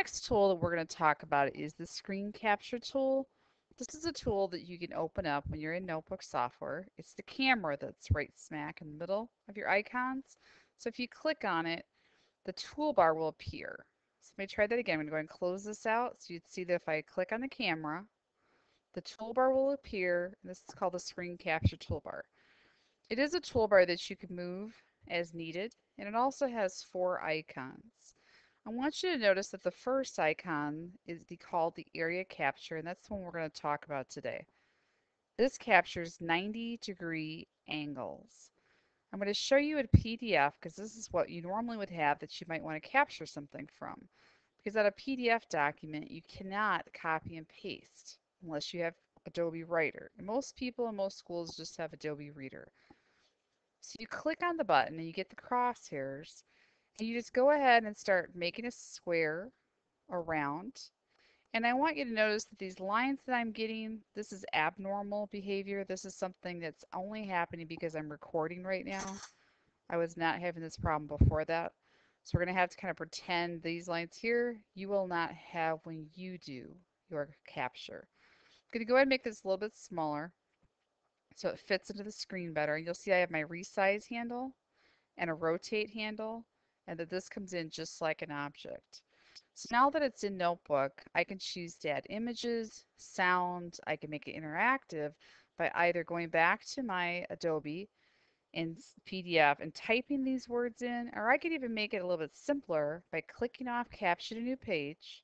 next tool that we're going to talk about is the screen capture tool. This is a tool that you can open up when you're in notebook software. It's the camera that's right smack in the middle of your icons. So if you click on it, the toolbar will appear. So let me try that again. I'm going to go ahead and close this out so you'd see that if I click on the camera, the toolbar will appear. And this is called the screen capture toolbar. It is a toolbar that you can move as needed, and it also has 4 icons. I want you to notice that the first icon is called the area capture, and that's the one we're going to talk about today. This captures 90-degree angles. I'm going to show you a PDF because this is what you normally would have that you might want to capture something from. Because on a PDF document, you cannot copy and paste unless you have Adobe Writer. And most people in most schools just have Adobe Reader. So you click on the button and you get the crosshairs and you just go ahead and start making a square around. And I want you to notice that these lines that I'm getting, this is abnormal behavior. This is something that's only happening because I'm recording right now. I was not having this problem before that. So we're going to have to kind of pretend these lines here you will not have when you do your capture. I'm going to go ahead and make this a little bit smaller so it fits into the screen better. You'll see I have my resize handle and a rotate handle, and that this comes in just like an object. So now that it's in Notebook, I can choose to add images, sound, I can make it interactive by either going back to my Adobe in PDF and typing these words in, or I could even make it a little bit simpler by clicking off Capture to New Page.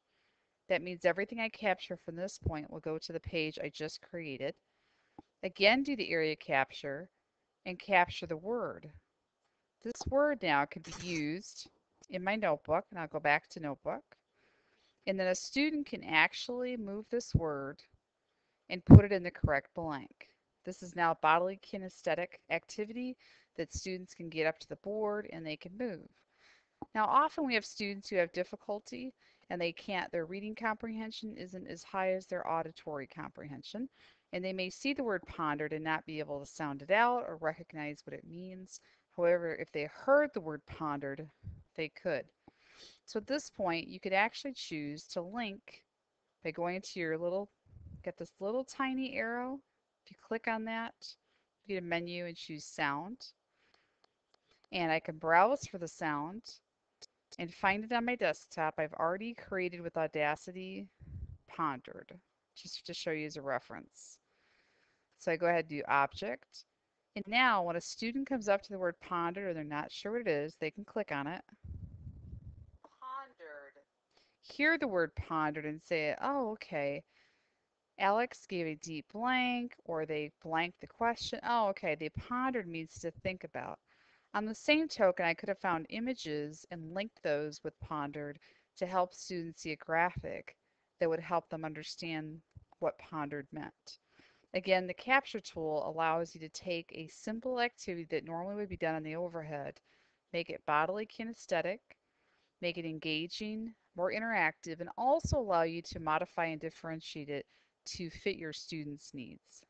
That means everything I capture from this point will go to the page I just created. Again, do the area capture and capture the word. This word now can be used in my notebook, and I'll go back to notebook. And then a student can actually move this word and put it in the correct blank. This is now bodily kinesthetic activity that students can get up to the board and they can move. Now, often we have students who have difficulty and their reading comprehension isn't as high as their auditory comprehension, and they may see the word pondered and not be able to sound it out or recognize what it means. However, if they heard the word pondered, they could. So at this point, you could actually choose to link by going to your get this little tiny arrow. If you click on that, you get a menu and choose sound. And I can browse for the sound and find it on my desktop. I've already created with Audacity pondered, just to show you as a reference. So I go ahead and do object. And now when a student comes up to the word pondered or they're not sure what it is, they can click on it. Pondered. Hear the word pondered and say, oh, okay. Alex gave a deep blank, or they blanked the question. Oh, okay. They pondered means to think about. On the same token, I could have found images and linked those with pondered to help students see a graphic that would help them understand what pondered meant. Again, the capture tool allows you to take a simple activity that normally would be done on the overhead, make it bodily kinesthetic, make it engaging, more interactive, and also allow you to modify and differentiate it to fit your students' needs.